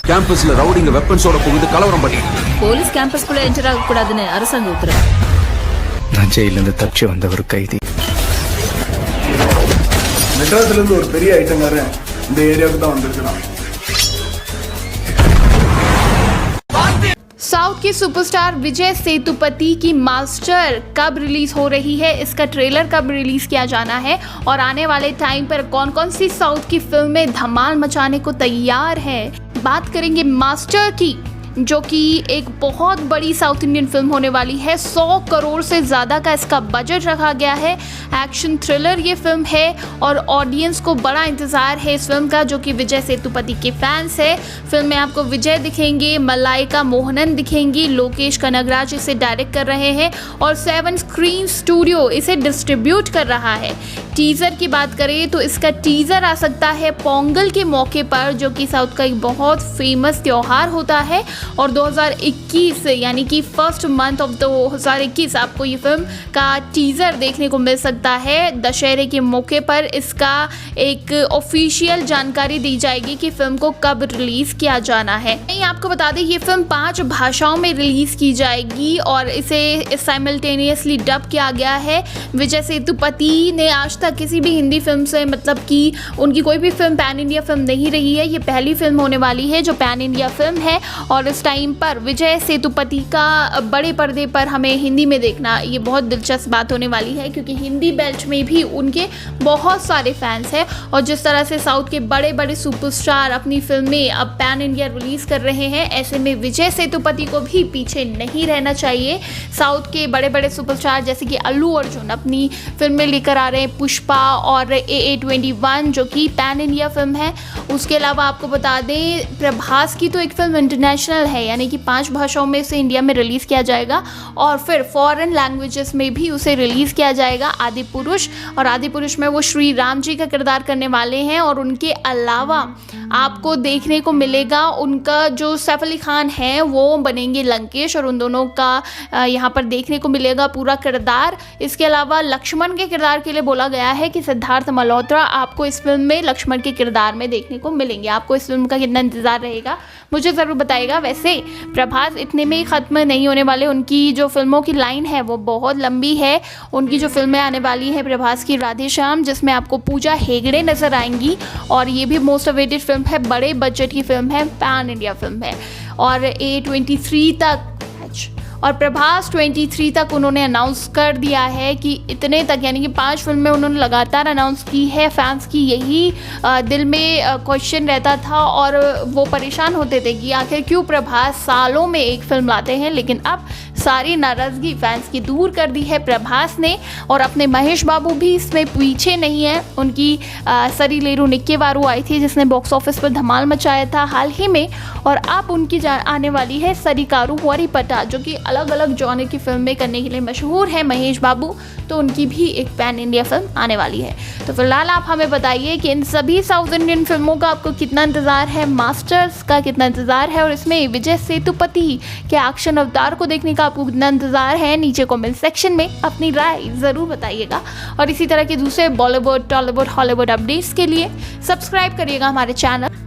கேம்பஸ்ல ரவுடிங்க வெப்பன்ஸோட புகுந்து கலவரம் பண்ணிட்டு போலீஸ் கேம்பஸ்குள்ள என்டர் ஆக கூடாதுன்னு அரசாங்க உத்தரவு. நான் ஜெயில இருந்து தப்பிச்சு வந்த ஒரு கைதி. மெட்ராஸ்ல இருந்து ஒரு பெரிய ஐட்டங்காரன் இந்த ஏரியாவுக்கு தான் வந்திருக்கிறான். साउथ के सुपरस्टार विजय सेतुपति की मास्टर कब रिलीज हो रही है, इसका ट्रेलर कब रिलीज किया जाना है और आने वाले टाइम पर कौन कौन सी साउथ की फिल्में धमाल मचाने को तैयार है, बात करेंगे मास्टर की, जो कि एक बहुत बड़ी साउथ इंडियन फिल्म होने वाली है। 100 करोड़ से ज़्यादा का इसका बजट रखा गया है। एक्शन थ्रिलर ये फिल्म है और ऑडियंस को बड़ा इंतज़ार है इस फिल्म का, जो कि विजय सेतुपति के फैंस है। फिल्म में आपको विजय दिखेंगे, मलाइका मोहनन दिखेंगी, लोकेश कनगराज इसे डायरेक्ट कर रहे हैं और 7 स्क्रीन स्टूडियो इसे डिस्ट्रीब्यूट कर रहा है। टीज़र की बात करें तो इसका टीज़र आ सकता है पोंगल के मौके पर, जो कि साउथ का एक बहुत फेमस त्यौहार होता है, और 2021 यानी कि फर्स्ट मंथ ऑफ 2021 आपको ये फिल्म का टीज़र देखने को मिल सकता है। दशहरे के मौके पर इसका एक ऑफिशियल जानकारी दी जाएगी कि फिल्म को कब रिलीज़ किया जाना है। आपको बता दें ये फिल्म 5 भाषाओं में रिलीज़ की जाएगी और इसे साइमल्टेनियसली डब किया गया है। विजय सेतुपति ने आज तक किसी भी हिंदी फिल्म से, मतलब कि उनकी कोई भी फिल्म पैन इंडिया फिल्म नहीं रही है। ये पहली फिल्म होने वाली है जो पैन इंडिया फिल्म है और इस टाइम पर विजय सेतुपति का बड़े पर्दे पर हमें हिंदी में देखना ये बहुत दिलचस्प बात होने वाली है, क्योंकि हिंदी बेल्ट में भी उनके बहुत सारे फैंस हैं। और जिस तरह से साउथ के बड़े बड़े सुपरस्टार अपनी फिल्में अब पैन इंडिया रिलीज़ कर रहे हैं, ऐसे में विजय सेतुपति को भी पीछे नहीं रहना चाहिए। साउथ के बड़े बड़े सुपरस्टार जैसे कि अल्लू अर्जुन अपनी फिल्में लेकर आ रहे हैं, पुष्पा और AA21 जो कि पैन इंडिया फिल्म है। उसके अलावा आपको बता दें प्रभास की तो एक फिल्म इंटरनेशनल है, यानी कि 5 भाषाओं में उसे इंडिया में रिलीज़ किया जाएगा और फिर फॉरेन लैंग्वेजेस में भी उसे रिलीज़ किया जाएगा। आदि पुरुष, और आदि पुरुष में वो श्री राम जी का किरदार करने वाले हैं। और उनके अलावा आपको देखने को मिलेगा उनका जो सैफ अली खान है वो बनेंगे लंकेश, और उन दोनों का यहाँ पर देखने को मिलेगा पूरा किरदार। इसके अलावा लक्ष्मण के किरदार के लिए बोला गया है कि सिद्धार्थ मल्होत्रा आपको इस फिल्म में लक्ष्मण के किरदार में देखने को मिलेंगे। आपको इस फिल्म का कितना इंतज़ार रहेगा मुझे ज़रूर बताइएगा। वैसे प्रभास इतने में ही ख़त्म नहीं होने वाले, उनकी जो फिल्मों की लाइन है वो बहुत लंबी है। उनकी जो फिल्में आने वाली है प्रभास की राधे श्याम, जिसमें आपको पूजा हेगड़े नज़र आएंगी और ये भी मोस्ट अवेटेड फिल्म है, बड़े बजट की फिल्म है, पैन इंडिया फिल्म है और A23 तक, और प्रभास 23 तक उन्होंने अनाउंस कर दिया है कि इतने तक, यानी कि 5 फिल्में उन्होंने लगातार अनाउंस की है। फैंस की यही दिल में क्वेश्चन रहता था और वो परेशान होते थे कि आखिर क्यों प्रभास सालों में एक फिल्म लाते हैं, लेकिन अब सारी नाराज़गी फैंस की दूर कर दी है प्रभास ने। और अपने महेश बाबू भी इसमें पीछे नहीं है। उनकी सरी लेरू निक्के वारू आई थी जिसने बॉक्स ऑफिस पर धमाल मचाया था हाल ही में, और अब उनकी आने वाली है सरिकारू वरीपटा, जो कि अलग अलग जॉनर की फिल्में करने के लिए मशहूर है महेश बाबू, तो उनकी भी एक पैन इंडिया फिल्म आने वाली है। तो फिलहाल आप हमें बताइए कि इन सभी साउथ इंडियन फिल्मों का आपको कितना इंतज़ार है, मास्टर्स का कितना इंतज़ार है और इसमें विजय सेतुपति के एक्शन अवतार को देखने का आपको कितना इंतज़ार है। नीचे कमेंट सेक्शन में अपनी राय ज़रूर बताइएगा और इसी तरह के दूसरे बॉलीवुड, टॉलीवुड, हॉलीवुड अपडेट्स के लिए सब्सक्राइब करिएगा हमारे चैनल